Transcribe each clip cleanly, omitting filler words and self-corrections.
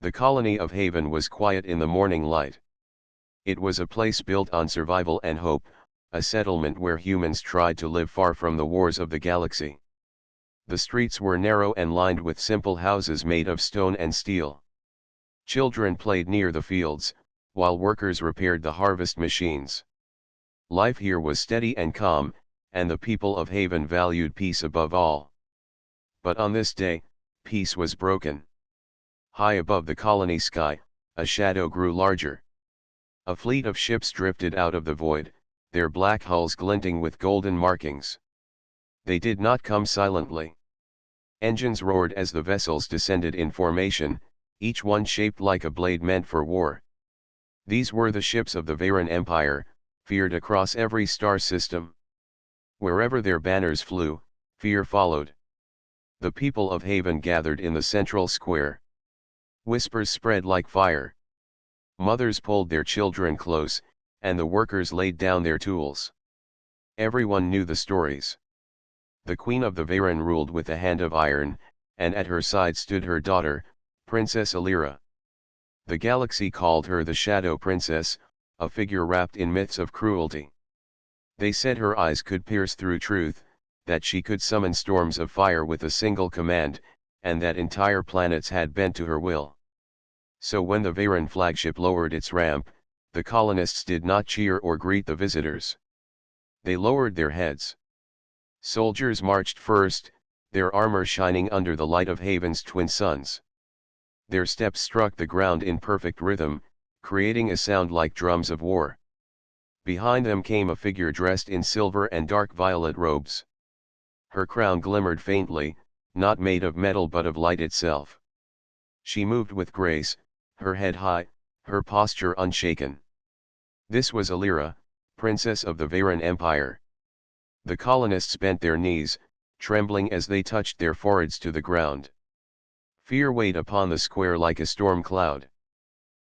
The colony of Haven was quiet in the morning light. It was a place built on survival and hope, a settlement where humans tried to live far from the wars of the galaxy. The streets were narrow and lined with simple houses made of stone and steel. Children played near the fields, while workers repaired the harvest machines. Life here was steady and calm, and the people of Haven valued peace above all. But on this day, peace was broken. High above the colony sky, a shadow grew larger. A fleet of ships drifted out of the void, their black hulls glinting with golden markings. They did not come silently. Engines roared as the vessels descended in formation, each one shaped like a blade meant for war. These were the ships of the Veyron Empire, feared across every star system. Wherever their banners flew, fear followed. The people of Haven gathered in the central square. Whispers spread like fire. Mothers pulled their children close, and the workers laid down their tools. Everyone knew the stories. The queen of the Veyron ruled with a hand of iron, and at her side stood her daughter, Princess Alira. The galaxy called her the Shadow Princess, a figure wrapped in myths of cruelty. They said her eyes could pierce through truth, that she could summon storms of fire with a single command, and that entire planets had bent to her will. So when the Veyron flagship lowered its ramp, the colonists did not cheer or greet the visitors. They lowered their heads. Soldiers marched first, their armor shining under the light of Haven's twin suns. Their steps struck the ground in perfect rhythm, creating a sound like drums of war. Behind them came a figure dressed in silver and dark violet robes. Her crown glimmered faintly, not made of metal but of light itself. She moved with grace, her head high, her posture unshaken. This was Alira, princess of the Veyron Empire. The colonists bent their knees, trembling as they touched their foreheads to the ground. Fear weighed upon the square like a storm cloud.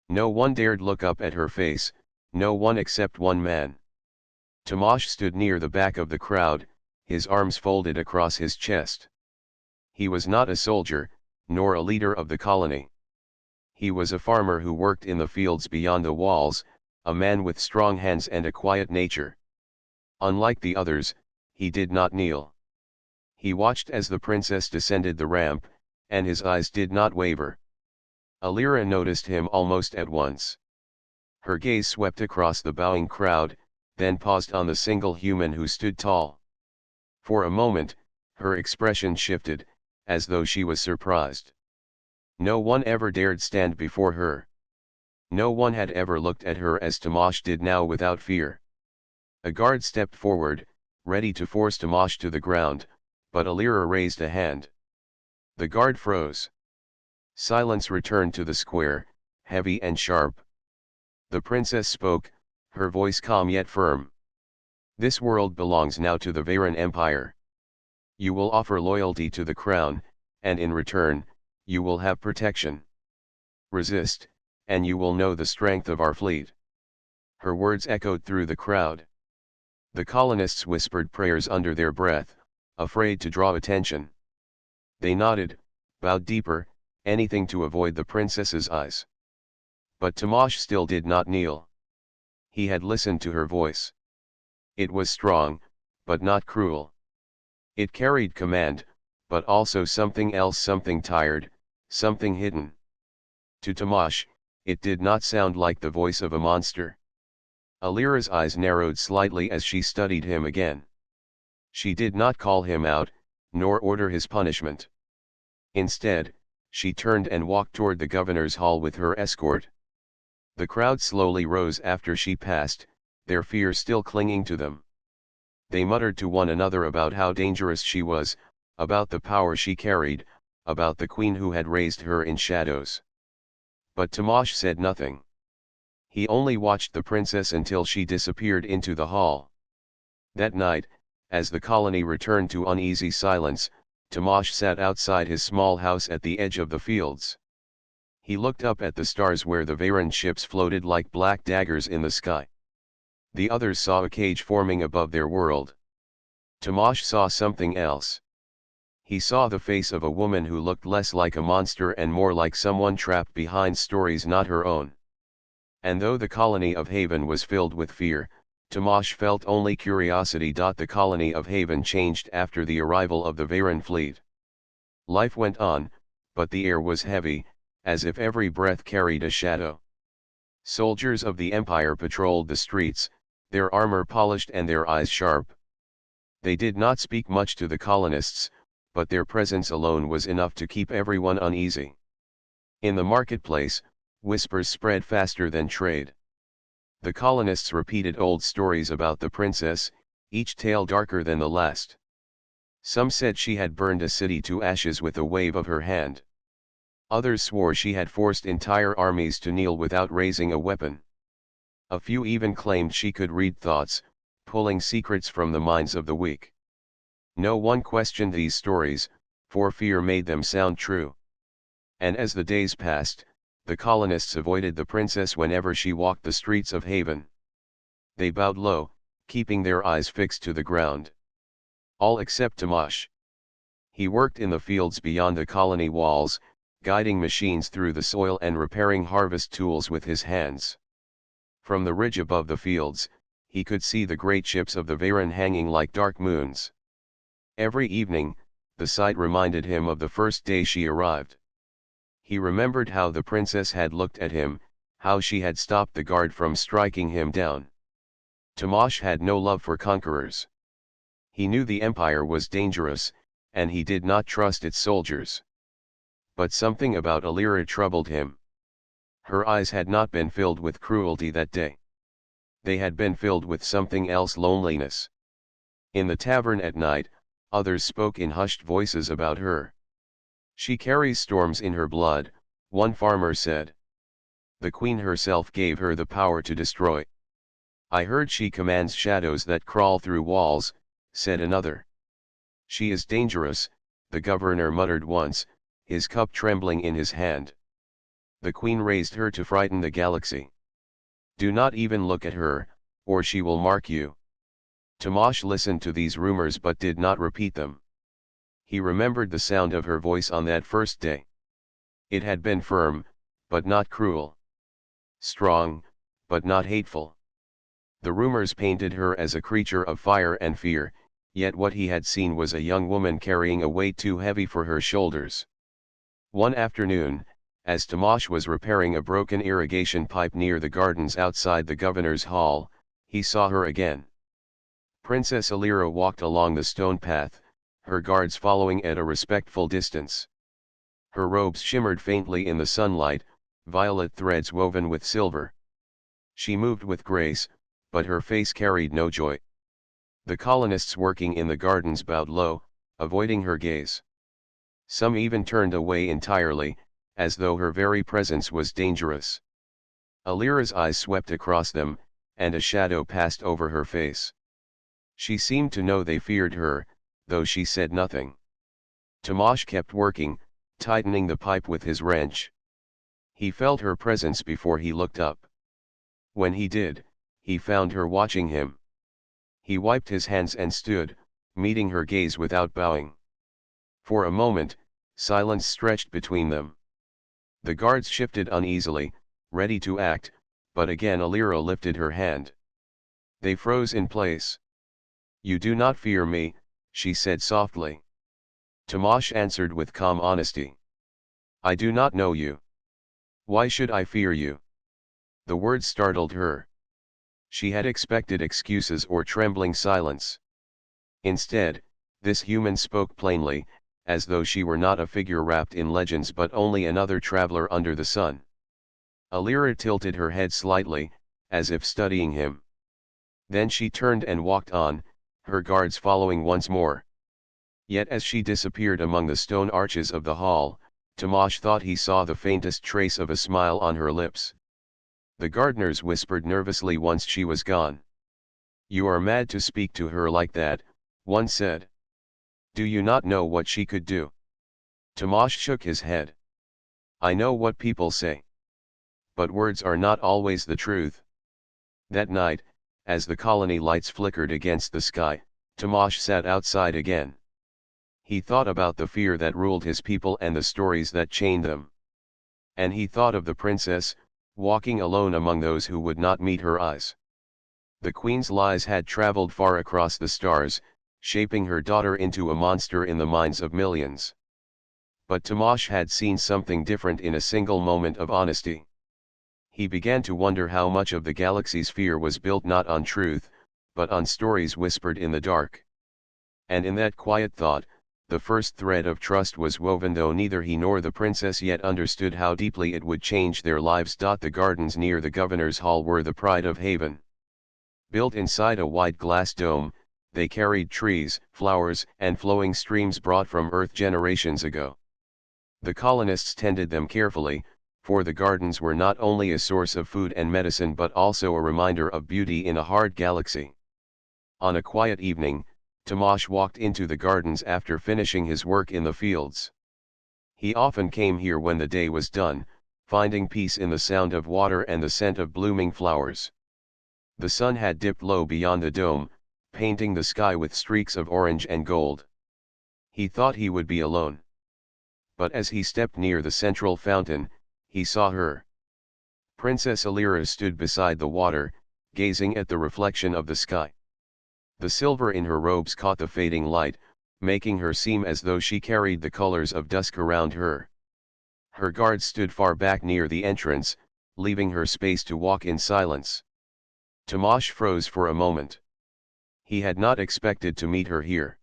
No one dared look up at her face, no one except one man. Tomash stood near the back of the crowd, his arms folded across his chest. He was not a soldier, nor a leader of the colony. He was a farmer who worked in the fields beyond the walls, a man with strong hands and a quiet nature. Unlike the others, he did not kneel. He watched as the princess descended the ramp, and his eyes did not waver. Alira noticed him almost at once. Her gaze swept across the bowing crowd, then paused on the single human who stood tall. For a moment, her expression shifted, as though she was surprised. No one ever dared stand before her. No one had ever looked at her as Tomash did now without fear. A guard stepped forward, ready to force Tomash to the ground, but Alira raised a hand. The guard froze. Silence returned to the square, heavy and sharp. The princess spoke, her voice calm yet firm. This world belongs now to the Veyron Empire. You will offer loyalty to the crown, and in return, you will have protection. Resist, and you will know the strength of our fleet. Her words echoed through the crowd. The colonists whispered prayers under their breath, afraid to draw attention. They nodded, bowed deeper, anything to avoid the princess's eyes. But Tomash still did not kneel. He had listened to her voice. It was strong, but not cruel. It carried command, but also something else, something tired, something hidden. To Tomash, it did not sound like the voice of a monster. Alira's eyes narrowed slightly as she studied him again. She did not call him out, nor order his punishment. Instead, she turned and walked toward the governor's hall with her escort. The crowd slowly rose after she passed, their fear still clinging to them. They muttered to one another about how dangerous she was, about the power she carried, about the queen who had raised her in shadows. But Tomash said nothing. He only watched the princess until she disappeared into the hall. That night, as the colony returned to uneasy silence, Tomash sat outside his small house at the edge of the fields. He looked up at the stars where the Veyron ships floated like black daggers in the sky. The others saw a cage forming above their world. Tomash saw something else. He saw the face of a woman who looked less like a monster and more like someone trapped behind stories not her own. And though the colony of Haven was filled with fear, Tomasz felt only curiosity. The colony of Haven changed after the arrival of the Veyron fleet. Life went on, but the air was heavy, as if every breath carried a shadow. Soldiers of the Empire patrolled the streets, their armor polished and their eyes sharp. They did not speak much to the colonists, but their presence alone was enough to keep everyone uneasy. In the marketplace, whispers spread faster than trade. The colonists repeated old stories about the princess, each tale darker than the last. Some said she had burned a city to ashes with a wave of her hand. Others swore she had forced entire armies to kneel without raising a weapon. A few even claimed she could read thoughts, pulling secrets from the minds of the weak. No one questioned these stories, for fear made them sound true. And as the days passed, the colonists avoided the princess whenever she walked the streets of Haven. They bowed low, keeping their eyes fixed to the ground. All except Tomasz. He worked in the fields beyond the colony walls, guiding machines through the soil and repairing harvest tools with his hands. From the ridge above the fields, he could see the great ships of the Veyron hanging like dark moons. Every evening, the sight reminded him of the first day she arrived. He remembered how the princess had looked at him, how she had stopped the guard from striking him down. Tomasz had no love for conquerors. He knew the empire was dangerous, and he did not trust its soldiers. But something about Alira troubled him. Her eyes had not been filled with cruelty that day. They had been filled with something else: loneliness. In the tavern at night, others spoke in hushed voices about her. "She carries storms in her blood," one farmer said. "The queen herself gave her the power to destroy." "I heard she commands shadows that crawl through walls," said another. "She is dangerous," the governor muttered once, his cup trembling in his hand. "The queen raised her to frighten the galaxy. Do not even look at her, or she will mark you." Tomasz listened to these rumors but did not repeat them. He remembered the sound of her voice on that first day. It had been firm, but not cruel. Strong, but not hateful. The rumors painted her as a creature of fire and fear, yet what he had seen was a young woman carrying a weight too heavy for her shoulders. One afternoon, as Tomasz was repairing a broken irrigation pipe near the gardens outside the governor's hall, he saw her again. Princess Alira walked along the stone path, her guards following at a respectful distance. Her robes shimmered faintly in the sunlight, violet threads woven with silver. She moved with grace, but her face carried no joy. The colonists working in the gardens bowed low, avoiding her gaze. Some even turned away entirely, as though her very presence was dangerous. Alira's eyes swept across them, and a shadow passed over her face. She seemed to know they feared her, though she said nothing. Tomasz kept working, tightening the pipe with his wrench. He felt her presence before he looked up. When he did, he found her watching him. He wiped his hands and stood, meeting her gaze without bowing. For a moment, silence stretched between them. The guards shifted uneasily, ready to act, but again Alira lifted her hand. They froze in place. "You do not fear me," she said softly. Tomasz answered with calm honesty. "I do not know you. Why should I fear you?" The words startled her. She had expected excuses or trembling silence. Instead, this human spoke plainly, as though she were not a figure wrapped in legends but only another traveler under the sun. Alira tilted her head slightly, as if studying him. Then she turned and walked on, her guards following once more. Yet as she disappeared among the stone arches of the hall, Tomasz thought he saw the faintest trace of a smile on her lips. The gardeners whispered nervously once she was gone. "You are mad to speak to her like that," one said. "Do you not know what she could do?" Tomasz shook his head. "I know what people say. But words are not always the truth." That night, as the colony lights flickered against the sky, Tomasz sat outside again. He thought about the fear that ruled his people and the stories that chained them. And he thought of the princess, walking alone among those who would not meet her eyes. The queen's lies had traveled far across the stars, shaping her daughter into a monster in the minds of millions. But Tomasz had seen something different in a single moment of honesty. He began to wonder how much of the galaxy's fear was built not on truth, but on stories whispered in the dark. And in that quiet thought, the first thread of trust was woven, though neither he nor the princess yet understood how deeply it would change their lives. The gardens near the governor's hall were the pride of Haven. Built inside a wide glass dome, they carried trees, flowers, and flowing streams brought from Earth generations ago. The colonists tended them carefully, for the gardens were not only a source of food and medicine but also a reminder of beauty in a hard galaxy. On a quiet evening, Tomasz walked into the gardens after finishing his work in the fields. He often came here when the day was done, finding peace in the sound of water and the scent of blooming flowers. The sun had dipped low beyond the dome, painting the sky with streaks of orange and gold. He thought he would be alone. But as he stepped near the central fountain, he saw her. Princess Alira stood beside the water, gazing at the reflection of the sky. The silver in her robes caught the fading light, making her seem as though she carried the colors of dusk around her. Her guards stood far back near the entrance, leaving her space to walk in silence. Tomasz froze for a moment. He had not expected to meet her here.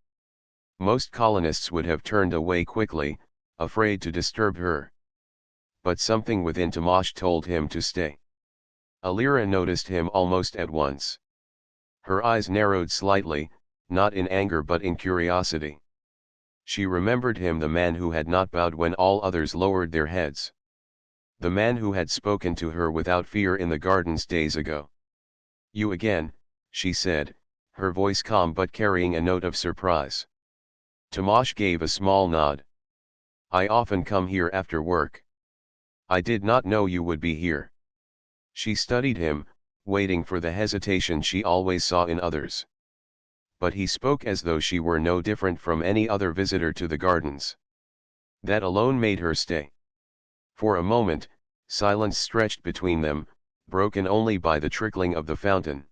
Most colonists would have turned away quickly, afraid to disturb her. But something within Tomasz told him to stay. Alira noticed him almost at once. Her eyes narrowed slightly, not in anger but in curiosity. She remembered him, the man who had not bowed when all others lowered their heads. The man who had spoken to her without fear in the gardens days ago. "You again," she said, her voice calm but carrying a note of surprise. Tomasz gave a small nod. "I often come here after work. I did not know you would be here." She studied him, waiting for the hesitation she always saw in others. But he spoke as though she were no different from any other visitor to the gardens. That alone made her stay. For a moment, silence stretched between them, broken only by the trickling of the fountain.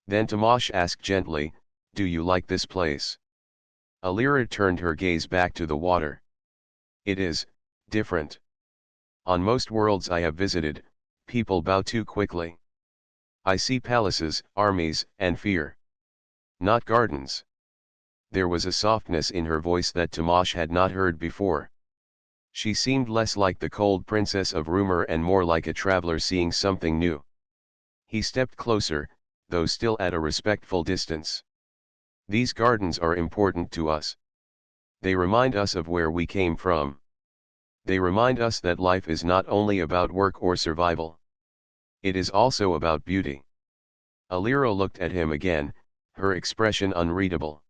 Then Tomasz asked gently, "Do you like this place?" Alira turned her gaze back to the water. "It is different. On most worlds I have visited, people bow too quickly. I see palaces, armies, and fear. Not gardens." There was a softness in her voice that Tomasz had not heard before. She seemed less like the cold princess of rumor and more like a traveler seeing something new. He stepped closer, though still at a respectful distance. "These gardens are important to us. They remind us of where we came from. They remind us that life is not only about work or survival. It is also about beauty." Alira looked at him again, her expression unreadable.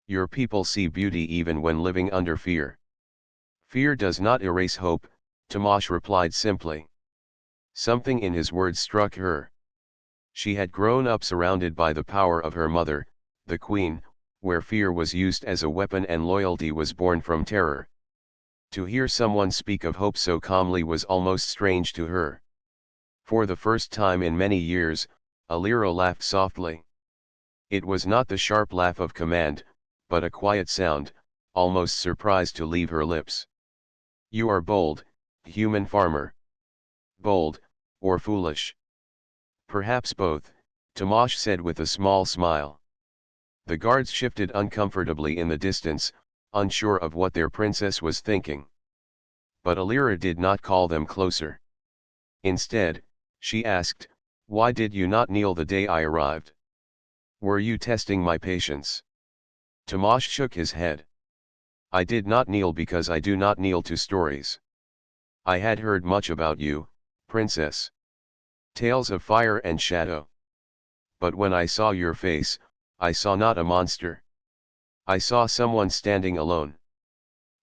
"Your people see beauty even when living under fear." "Fear does not erase hope," Tomasz replied simply. Something in his words struck her. She had grown up surrounded by the power of her mother, the queen, where fear was used as a weapon and loyalty was born from terror. To hear someone speak of hope so calmly was almost strange to her. For the first time in many years, Alira laughed softly. It was not the sharp laugh of command, but a quiet sound, almost surprise to leave her lips. "You are bold, human farmer." "Bold, or foolish?" "Perhaps both," Tomasz said with a small smile. The guards shifted uncomfortably in the distance, unsure of what their princess was thinking. But Alira did not call them closer. Instead, she asked, "Why did you not kneel the day I arrived? Were you testing my patience?" Tomasz shook his head. "I did not kneel because I do not kneel to stories. I had heard much about you, princess. Tales of fire and shadow. But when I saw your face, I saw not a monster. I saw someone standing alone."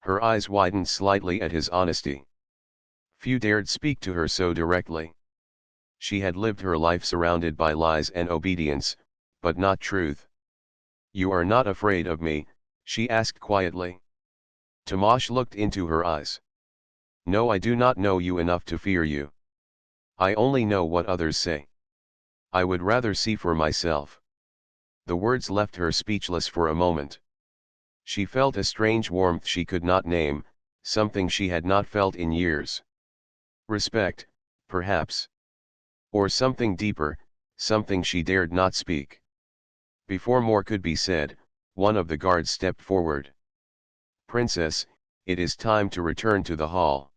Her eyes widened slightly at his honesty. Few dared speak to her so directly. She had lived her life surrounded by lies and obedience, but not truth. "You are not afraid of me," she asked quietly. Tomasz looked into her eyes. No, I do not know you enough to fear you. I only know what others say. I would rather see for myself. The words left her speechless for a moment. She felt a strange warmth she could not name, something she had not felt in years. Respect, perhaps. Or something deeper, something she dared not speak. Before more could be said, one of the guards stepped forward. Princess, it is time to return to the hall.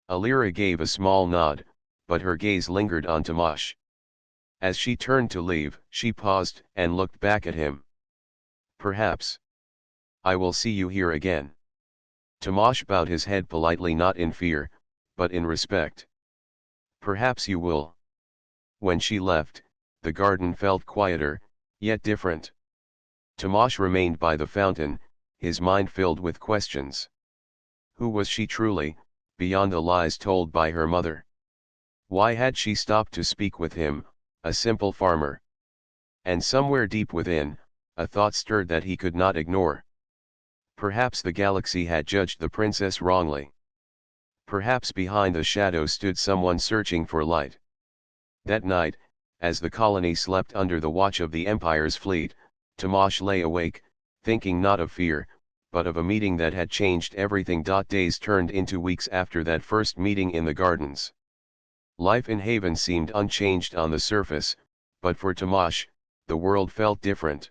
Alira gave a small nod, but her gaze lingered on Tomasz. As she turned to leave, she paused and looked back at him. Perhaps. I will see you here again. Tomasz bowed his head politely, not in fear, but in respect. Perhaps you will. When she left, the garden felt quieter, yet different. Tomasz remained by the fountain, his mind filled with questions. Who was she truly, beyond the lies told by her mother? Why had she stopped to speak with him, a simple farmer? And somewhere deep within, a thought stirred that he could not ignore. Perhaps the galaxy had judged the princess wrongly. Perhaps behind the shadow stood someone searching for light. That night, as the colony slept under the watch of the Empire's fleet, Tomasz lay awake, thinking not of fear, but of a meeting that had changed everything. Days turned into weeks after that first meeting in the gardens. Life in Haven seemed unchanged on the surface, but for Tomasz, the world felt different.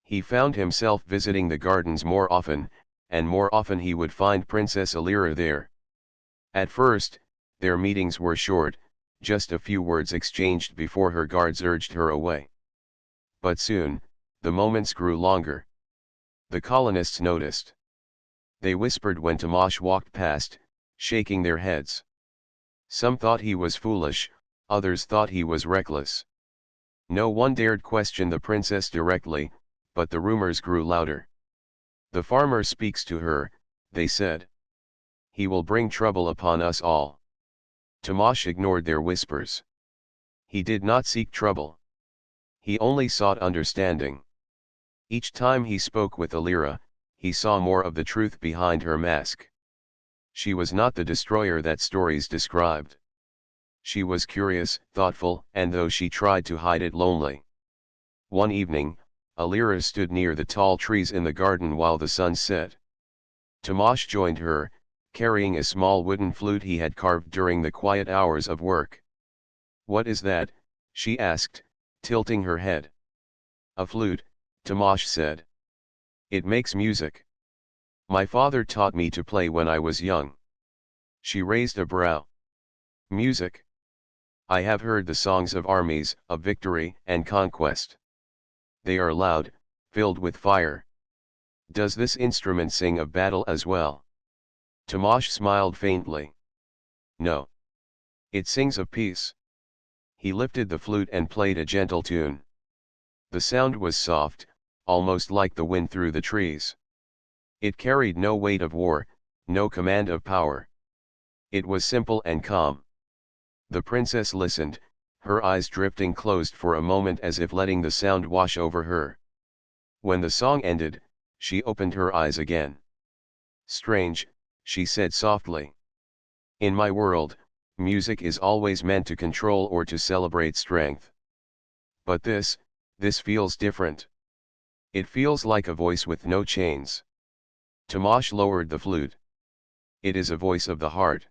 He found himself visiting the gardens more often, and more often he would find Princess Alira there. At first, their meetings were short, just a few words exchanged before her guards urged her away. But soon, the moments grew longer. The colonists noticed. They whispered when Tomasz walked past, shaking their heads. Some thought he was foolish, others thought he was reckless. No one dared question the princess directly, but the rumors grew louder. The farmer speaks to her, they said. He will bring trouble upon us all. Tomasz ignored their whispers. He did not seek trouble. He only sought understanding. Each time he spoke with Alira, he saw more of the truth behind her mask. She was not the destroyer that stories described. She was curious, thoughtful, and though she tried to hide it, lonely. One evening, Alira stood near the tall trees in the garden while the sun set. Tomasz joined her, carrying a small wooden flute he had carved during the quiet hours of work. What is that? She asked, tilting her head. A flute, Tomasz said. It makes music. My father taught me to play when I was young. She raised a brow. Music? I have heard the songs of armies, of victory and conquest. They are loud, filled with fire. Does this instrument sing of battle as well? Tomasz smiled faintly. No. It sings of peace. He lifted the flute and played a gentle tune. The sound was soft, almost like the wind through the trees. It carried no weight of war, no command of power. It was simple and calm. The princess listened, her eyes drifting closed for a moment as if letting the sound wash over her. When the song ended, she opened her eyes again. Strange, she said softly. In my world, music is always meant to control or to celebrate strength. But this feels different. It feels like a voice with no chains. Tomasz lowered the flute. It is a voice of the heart.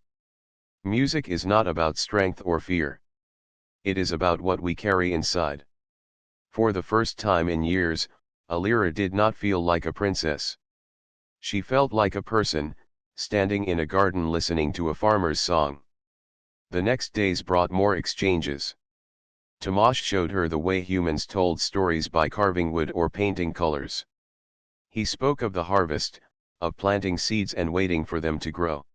Music is not about strength or fear. It is about what we carry inside. For the first time in years, Alira did not feel like a princess. She felt like a person, standing in a garden listening to a farmer's song. The next days brought more exchanges. Tomasz showed her the way humans told stories by carving wood or painting colors. He spoke of the harvest, of planting seeds and waiting for them to grow.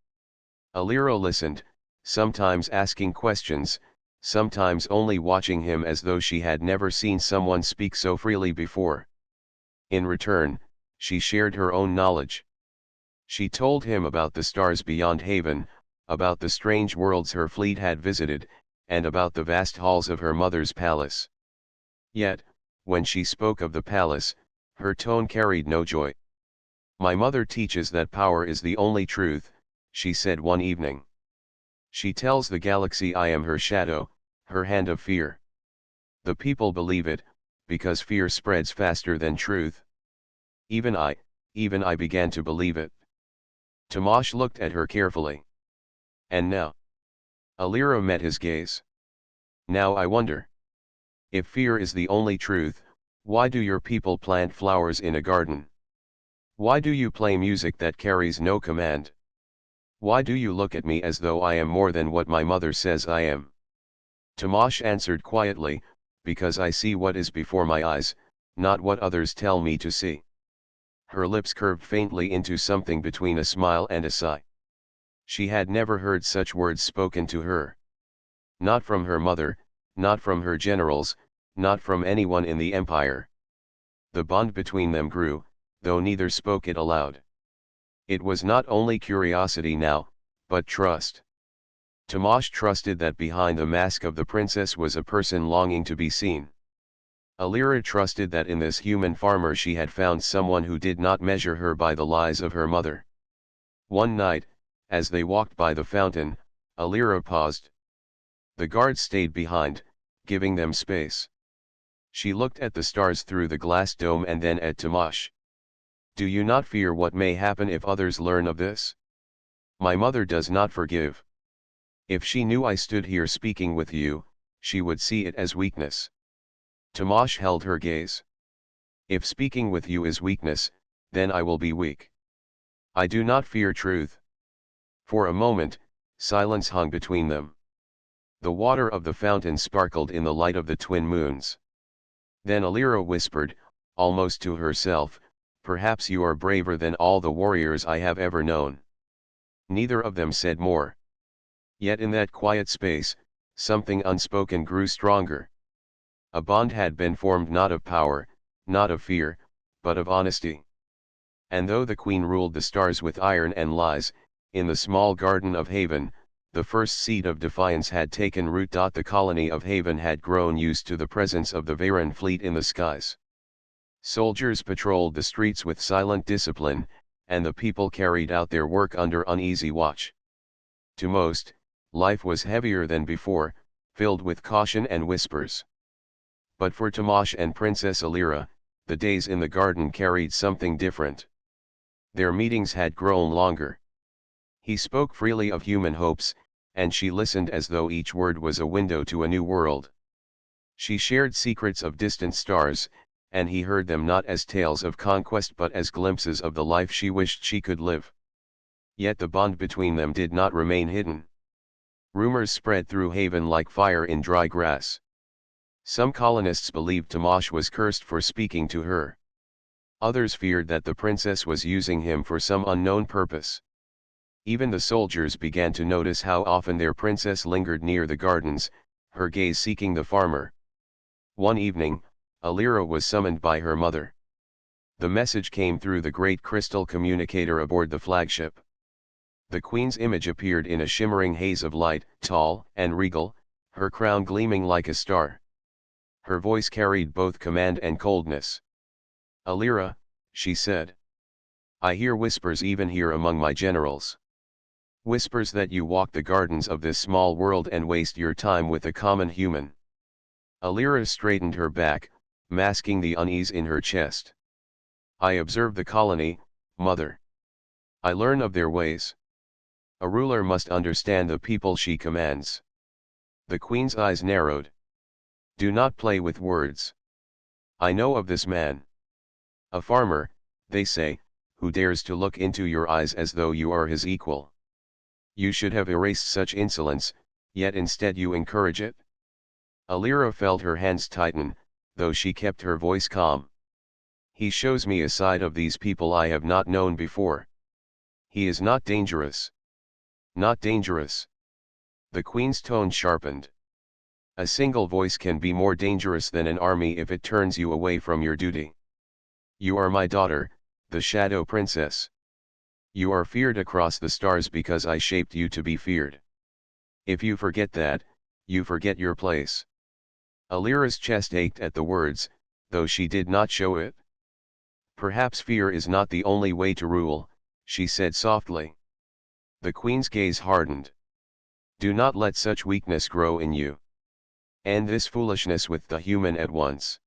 Alira listened, sometimes asking questions, sometimes only watching him as though she had never seen someone speak so freely before. In return, she shared her own knowledge. She told him about the stars beyond Haven, about the strange worlds her fleet had visited, and about the vast halls of her mother's palace. Yet, when she spoke of the palace, her tone carried no joy. My mother teaches that power is the only truth, she said one evening. She tells the galaxy I am her shadow, her hand of fear. The people believe it, because fear spreads faster than truth. Even I began to believe it. Tomasz looked at her carefully. And now? Alira met his gaze. Now I wonder. If fear is the only truth, why do your people plant flowers in a garden? Why do you play music that carries no command? Why do you look at me as though I am more than what my mother says I am? Tomasz answered quietly, because I see what is before my eyes, not what others tell me to see. Her lips curved faintly into something between a smile and a sigh. She had never heard such words spoken to her. Not from her mother, not from her generals, not from anyone in the empire. The bond between them grew, though neither spoke it aloud. It was not only curiosity now, but trust. Tomasz trusted that behind the mask of the princess was a person longing to be seen. Alira trusted that in this human farmer she had found someone who did not measure her by the lies of her mother. One night, as they walked by the fountain, Alira paused. The guards stayed behind, giving them space. She looked at the stars through the glass dome and then at Tomasz. Do you not fear what may happen if others learn of this? My mother does not forgive. If she knew I stood here speaking with you, she would see it as weakness. Tomasz held her gaze. If speaking with you is weakness, then I will be weak. I do not fear truth. For a moment, silence hung between them. The water of the fountain sparkled in the light of the twin moons. Then Alira whispered, almost to herself, perhaps you are braver than all the warriors I have ever known. Neither of them said more. Yet in that quiet space, something unspoken grew stronger. A bond had been formed not of power, not of fear, but of honesty. And though the queen ruled the stars with iron and lies, in the small garden of Haven, the first seed of defiance had taken root. The colony of Haven had grown used to the presence of the Varen fleet in the skies. Soldiers patrolled the streets with silent discipline, and the people carried out their work under uneasy watch. To most, life was heavier than before, filled with caution and whispers. But for Tomasz and Princess Alira, the days in the garden carried something different. Their meetings had grown longer. He spoke freely of human hopes, and she listened as though each word was a window to a new world. She shared secrets of distant stars, and he heard them not as tales of conquest but as glimpses of the life she wished she could live. Yet the bond between them did not remain hidden. Rumors spread through Haven like fire in dry grass. Some colonists believed Tomasz was cursed for speaking to her. Others feared that the princess was using him for some unknown purpose. Even the soldiers began to notice how often their princess lingered near the gardens, her gaze seeking the farmer. One evening, Alira was summoned by her mother. The message came through the great crystal communicator aboard the flagship. The queen's image appeared in a shimmering haze of light, tall and regal, her crown gleaming like a star. Her voice carried both command and coldness. Alira, she said. I hear whispers even here among my generals. Whispers that you walk the gardens of this small world and waste your time with a common human. Alira straightened her back, masking the unease in her chest. I observe the colony, mother. I learn of their ways. A ruler must understand the people she commands. The queen's eyes narrowed. Do not play with words. I know of this man. A farmer, they say, who dares to look into your eyes as though you are his equal. You should have erased such insolence, yet instead you encourage it. Alira felt her hands tighten, though she kept her voice calm. He shows me a side of these people I have not known before. He is not dangerous. Not dangerous. The queen's tone sharpened. A single voice can be more dangerous than an army if it turns you away from your duty. You are my daughter, the Shadow Princess. You are feared across the stars because I shaped you to be feared. If you forget that, you forget your place. Alira's chest ached at the words, though she did not show it. Perhaps fear is not the only way to rule, she said softly. The queen's gaze hardened. Do not let such weakness grow in you. End this foolishness with the human at once.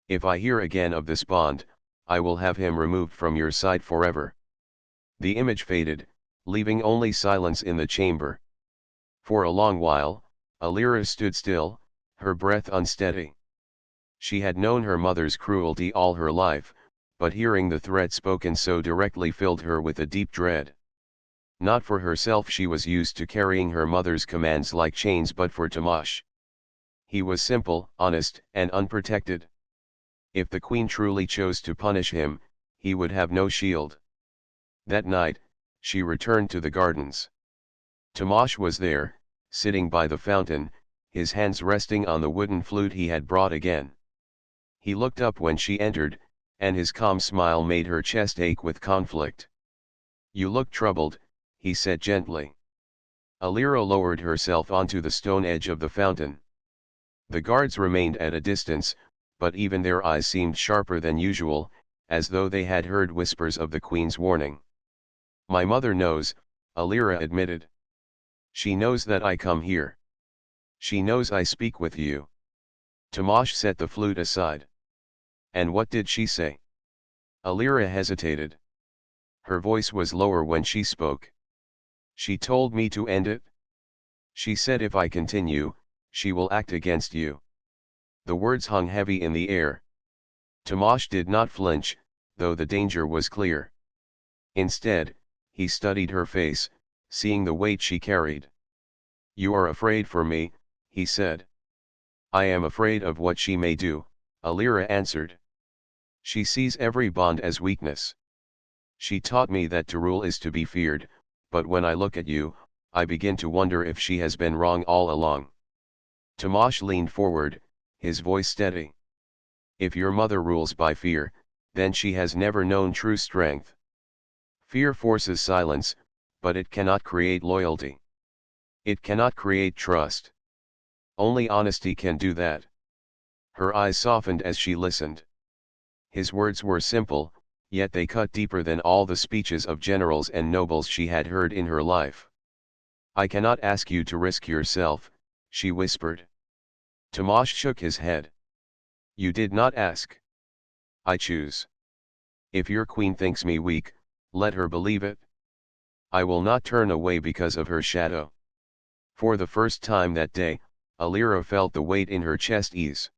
If I hear again of this bond, I will have him removed from your sight forever. The image faded, leaving only silence in the chamber. For a long while, Alira stood still, her breath unsteady. She had known her mother's cruelty all her life, but hearing the threat spoken so directly filled her with a deep dread. Not for herself, she was used to carrying her mother's commands like chains, but for Tomasz. He was simple, honest, and unprotected. If the queen truly chose to punish him, he would have no shield. That night, she returned to the gardens. Tomasz was there, sitting by the fountain, his hands resting on the wooden flute he had brought again. He looked up when she entered, and his calm smile made her chest ache with conflict. You look troubled, he said gently. Alira lowered herself onto the stone edge of the fountain. The guards remained at a distance, but even their eyes seemed sharper than usual, as though they had heard whispers of the queen's warning. My mother knows, Alira admitted. She knows that I come here. She knows I speak with you. Tomasz set the flute aside. And what did she say? Alira hesitated. Her voice was lower when she spoke. She told me to end it. She said if I continue, she will act against you. The words hung heavy in the air. Tomasz did not flinch, though the danger was clear. Instead, he studied her face, seeing the weight she carried. You are afraid for me, he said. I am afraid of what she may do, Alira answered. She sees every bond as weakness. She taught me that to rule is to be feared, but when I look at you, I begin to wonder if she has been wrong all along. Tomasz leaned forward, his voice steady. If your mother rules by fear, then she has never known true strength. Fear forces silence, but it cannot create loyalty. It cannot create trust. Only honesty can do that. Her eyes softened as she listened. His words were simple, yet they cut deeper than all the speeches of generals and nobles she had heard in her life. I cannot ask you to risk yourself, she whispered. Tomasz shook his head. You did not ask. I choose. If your queen thinks me weak, let her believe it. I will not turn away because of her shadow. For the first time that day, Alira felt the weight in her chest ease.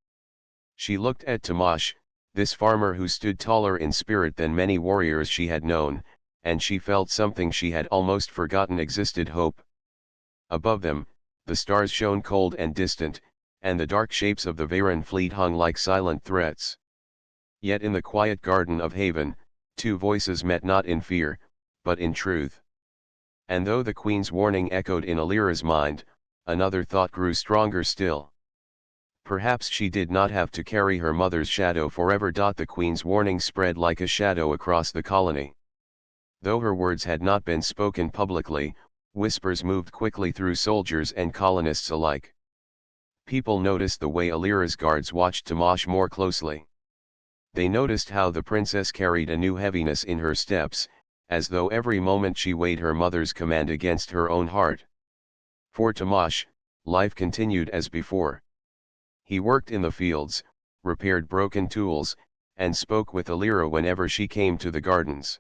She looked at Tomasz, this farmer who stood taller in spirit than many warriors she had known, and she felt something she had almost forgotten existed: hope. Above them, the stars shone cold and distant, and the dark shapes of the Veyron fleet hung like silent threats. Yet in the quiet garden of Haven, two voices met, not in fear, but in truth. And though the queen's warning echoed in Alira's mind, another thought grew stronger still. Perhaps she did not have to carry her mother's shadow forever. The queen's warning spread like a shadow across the colony. Though her words had not been spoken publicly, whispers moved quickly through soldiers and colonists alike. People noticed the way Alira's guards watched Tomasz more closely. They noticed how the princess carried a new heaviness in her steps, as though every moment she weighed her mother's command against her own heart. For Tomasz, life continued as before. He worked in the fields, repaired broken tools, and spoke with Alira whenever she came to the gardens.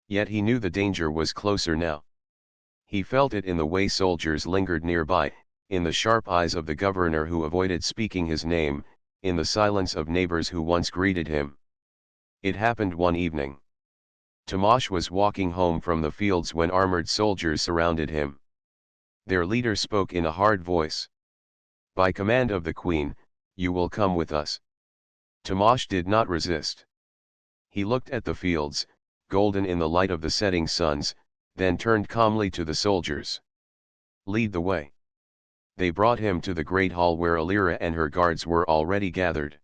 Yet he knew the danger was closer now. He felt it in the way soldiers lingered nearby, in the sharp eyes of the governor who avoided speaking his name, in the silence of neighbors who once greeted him. It happened one evening. Tomasz was walking home from the fields when armored soldiers surrounded him. Their leader spoke in a hard voice. By command of the queen, you will come with us. Tomasz did not resist. He looked at the fields, golden in the light of the setting suns, then turned calmly to the soldiers. Lead the way. They brought him to the great hall where Alira and her guards were already gathered.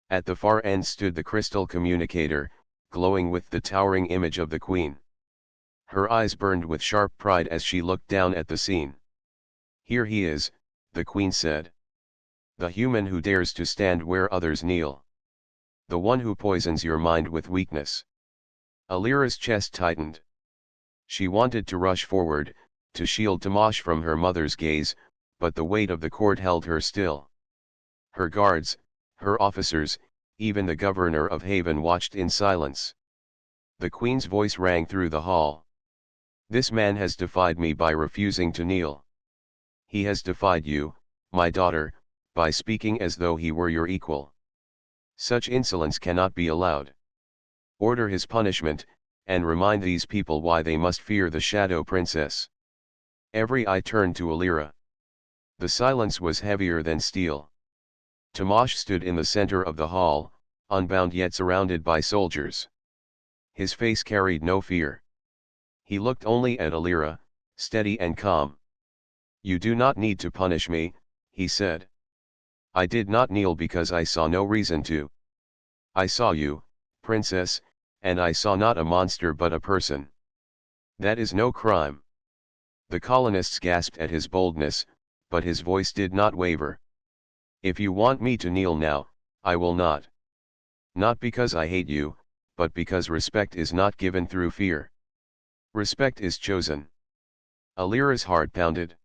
At the far end stood the crystal communicator, glowing with the towering image of the queen. Her eyes burned with sharp pride as she looked down at the scene. Here he is, the queen said. The human who dares to stand where others kneel. The one who poisons your mind with weakness. Alira's chest tightened. She wanted to rush forward, to shield Tamash from her mother's gaze, but the weight of the court held her still. Her guards, her officers, even the governor of Haven watched in silence. The queen's voice rang through the hall. This man has defied me by refusing to kneel. He has defied you, my daughter, by speaking as though he were your equal. Such insolence cannot be allowed. Order his punishment, and remind these people why they must fear the Shadow Princess. Every eye turned to Alira. The silence was heavier than steel. Tamash stood in the center of the hall, unbound yet surrounded by soldiers. His face carried no fear. He looked only at Alira, steady and calm. "You do not need to punish me," he said. "I did not kneel because I saw no reason to. I saw you, princess, and I saw not a monster but a person. That is no crime." The colonists gasped at his boldness, but his voice did not waver. "If you want me to kneel now, I will not. Not because I hate you, but because respect is not given through fear. Respect is chosen." Alira's heart pounded.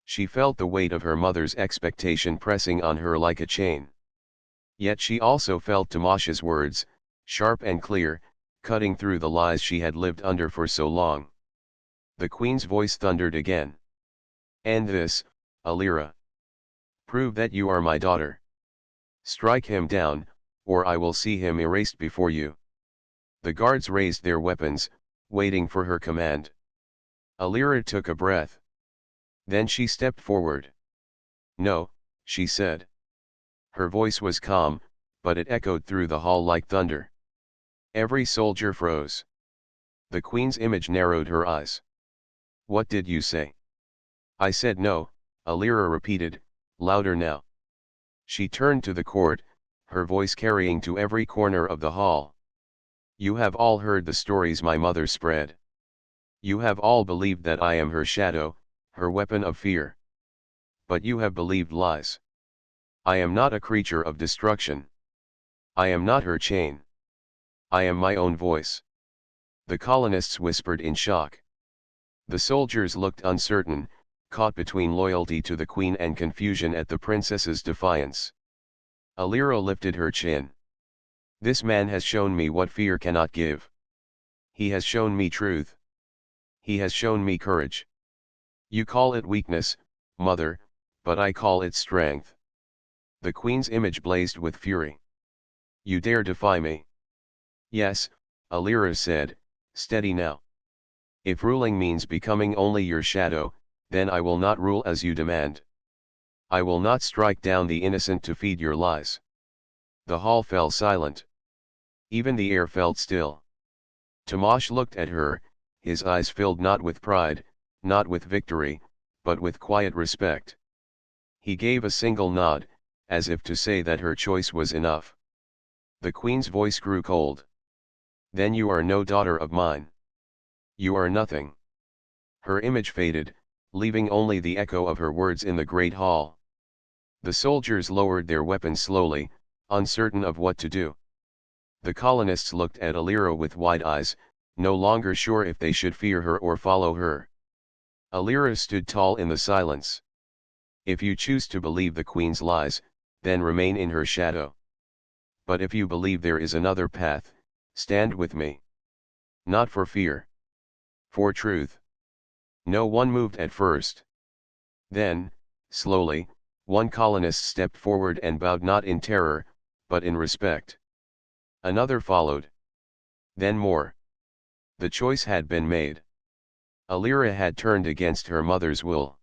She felt the weight of her mother's expectation pressing on her like a chain. Yet she also felt Tamash's words, sharp and clear, cutting through the lies she had lived under for so long. The queen's voice thundered again. "End this, Alira. Prove that you are my daughter. Strike him down, or I will see him erased before you." The guards raised their weapons, waiting for her command. Alira took a breath. Then she stepped forward. "No," she said. Her voice was calm, but it echoed through the hall like thunder. Every soldier froze. The queen's image narrowed her eyes. "What did you say?" "I said no," Alira repeated, louder now. She turned to the court, her voice carrying to every corner of the hall. "You have all heard the stories my mother spread. You have all believed that I am her shadow, her weapon of fear. But you have believed lies. I am not a creature of destruction. I am not her chain. I am my own voice." The colonists whispered in shock. The soldiers looked uncertain, caught between loyalty to the queen and confusion at the princess's defiance. Alira lifted her chin. "This man has shown me what fear cannot give. He has shown me truth. He has shown me courage. You call it weakness, mother, but I call it strength." The queen's image blazed with fury. "You dare defy me?" "Yes," Alira said, steady now. "If ruling means becoming only your shadow, then I will not rule as you demand. I will not strike down the innocent to feed your lies." The hall fell silent. Even the air felt still. Tamash looked at her, his eyes filled not with pride, not with victory, but with quiet respect. He gave a single nod, as if to say that her choice was enough. The queen's voice grew cold. "Then you are no daughter of mine. You are nothing." Her image faded, leaving only the echo of her words in the great hall. The soldiers lowered their weapons slowly, uncertain of what to do. The colonists looked at Alira with wide eyes, no longer sure if they should fear her or follow her. Alira stood tall in the silence. "If you choose to believe the queen's lies, then remain in her shadow. But if you believe there is another path, stand with me. Not for fear. For truth." No one moved at first. Then, slowly, one colonist stepped forward and bowed not in terror, but in respect. Another followed. Then more. The choice had been made. Alira had turned against her mother's will.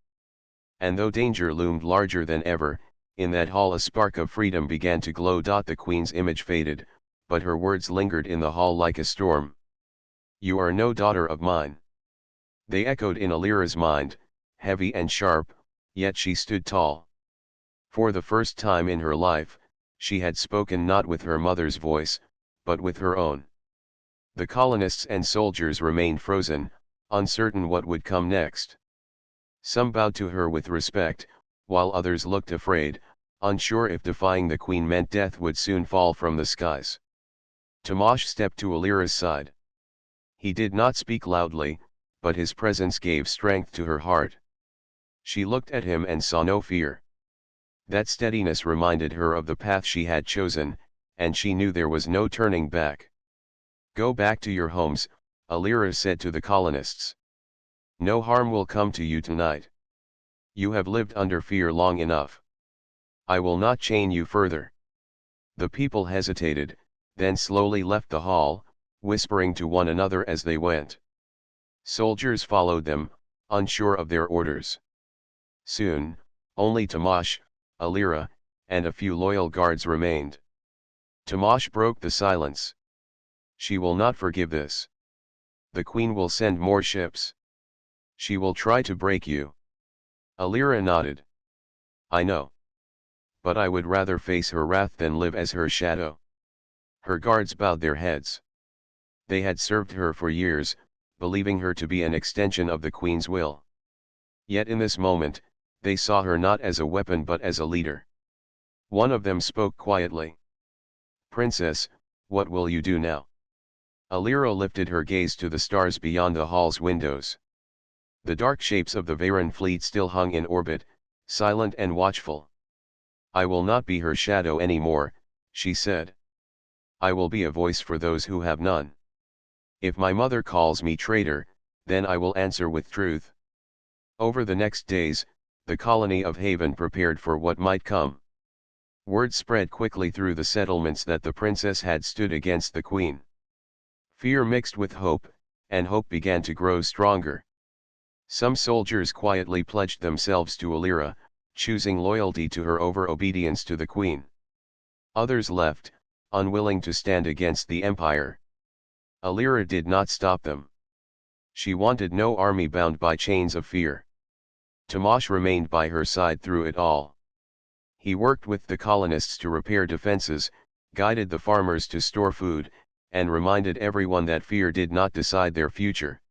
And though danger loomed larger than ever, in that hall a spark of freedom began to glow. The queen's image faded, but her words lingered in the hall like a storm. "You are no daughter of mine." They echoed in Alira's mind, heavy and sharp, yet she stood tall. For the first time in her life, she had spoken not with her mother's voice, but with her own. The colonists and soldiers remained frozen, uncertain what would come next. Some bowed to her with respect, while others looked afraid, unsure if defying the queen meant death would soon fall from the skies. Tomasz stepped to Alira's side. He did not speak loudly, but his presence gave strength to her heart. She looked at him and saw no fear. That steadiness reminded her of the path she had chosen, and she knew there was no turning back. "Go back to your homes," Alira said to the colonists. "No harm will come to you tonight. You have lived under fear long enough. I will not chain you further." The people hesitated, then slowly left the hall, whispering to one another as they went. Soldiers followed them, unsure of their orders. Soon, only Tomasz, Alira, and a few loyal guards remained. Tomasz broke the silence. "She will not forgive this. The queen will send more ships. She will try to break you." Alira nodded. "I know. But I would rather face her wrath than live as her shadow." Her guards bowed their heads. They had served her for years, believing her to be an extension of the queen's will. Yet in this moment, they saw her not as a weapon but as a leader. One of them spoke quietly. "Princess, what will you do now?" Alira lifted her gaze to the stars beyond the hall's windows. The dark shapes of the Veyron fleet still hung in orbit, silent and watchful. "I will not be her shadow anymore," she said. "I will be a voice for those who have none. If my mother calls me traitor, then I will answer with truth." Over the next days, the colony of Haven prepared for what might come. Word spread quickly through the settlements that the princess had stood against the queen. Fear mixed with hope, and hope began to grow stronger. Some soldiers quietly pledged themselves to Alira, choosing loyalty to her over obedience to the queen. Others left, unwilling to stand against the empire. Alira did not stop them. She wanted no army bound by chains of fear. Tomasz remained by her side through it all. He worked with the colonists to repair defenses, guided the farmers to store food, and reminded everyone that fear did not decide their future.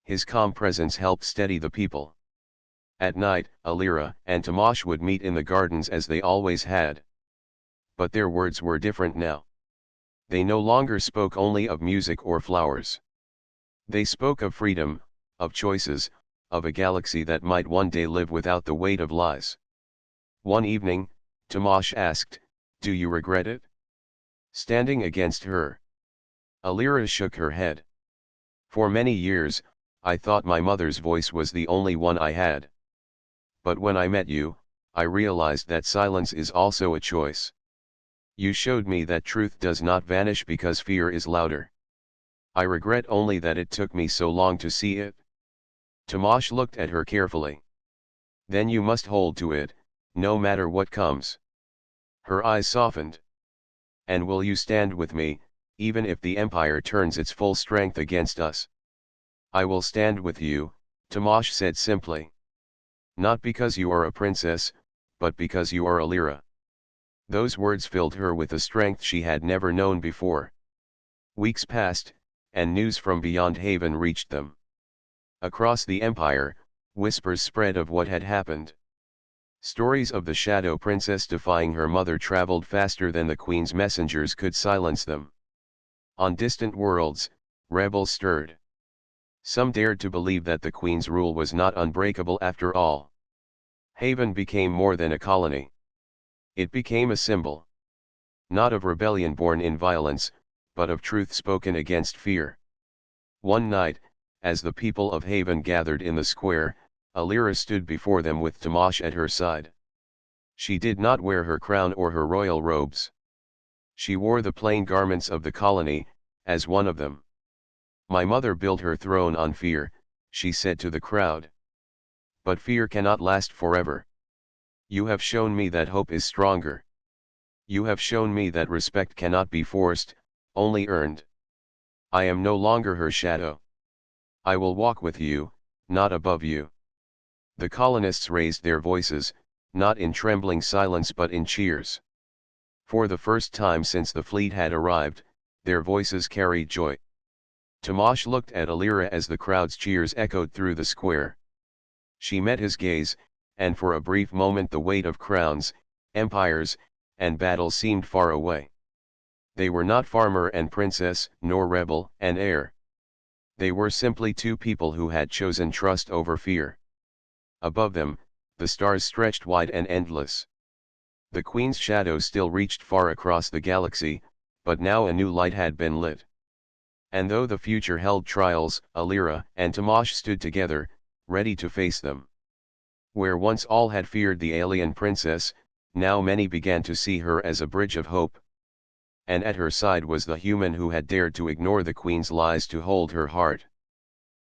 His calm presence helped steady the people. At night, Alira and Tomasz would meet in the gardens as they always had. But their words were different now. They no longer spoke only of music or flowers. They spoke of freedom, of choices, of a galaxy that might one day live without the weight of lies. One evening, Tomasz asked, "Do you regret it?" Standing against her. Alira shook her head. "For many years, I thought my mother's voice was the only one I had. But when I met you, I realized that silence is also a choice. You showed me that truth does not vanish because fear is louder. I regret only that it took me so long to see it." Tomasz looked at her carefully. "Then you must hold to it, no matter what comes." Her eyes softened. "And will you stand with me, even if the empire turns its full strength against us?" "I will stand with you," Tomasz said simply. "Not because you are a princess, but because you are Alira." Those words filled her with a strength she had never known before. Weeks passed, and news from beyond Haven reached them. Across the empire, whispers spread of what had happened. Stories of the Shadow Princess defying her mother traveled faster than the queen's messengers could silence them. On distant worlds, rebels stirred. Some dared to believe that the queen's rule was not unbreakable after all. Haven became more than a colony. It became a symbol. Not of rebellion born in violence, but of truth spoken against fear. One night, as the people of Haven gathered in the square, Alira stood before them with Tomasz at her side. She did not wear her crown or her royal robes. She wore the plain garments of the colony, as one of them. "My mother built her throne on fear," she said to the crowd. "But fear cannot last forever. You have shown me that hope is stronger. You have shown me that respect cannot be forced, only earned. I am no longer her shadow. I will walk with you, not above you." The colonists raised their voices, not in trembling silence but in cheers. For the first time since the fleet had arrived, their voices carried joy. Tomasz looked at Alira as the crowd's cheers echoed through the square. She met his gaze, and for a brief moment the weight of crowns, empires, and battles seemed far away. They were not farmer and princess, nor rebel and heir. They were simply two people who had chosen trust over fear. Above them, the stars stretched wide and endless. The Queen's shadow still reached far across the galaxy, but now a new light had been lit. And though the future held trials, Alira and Tamash stood together, ready to face them. Where once all had feared the alien princess, now many began to see her as a bridge of hope. And at her side was the human who had dared to ignore the Queen's lies to hold her heart.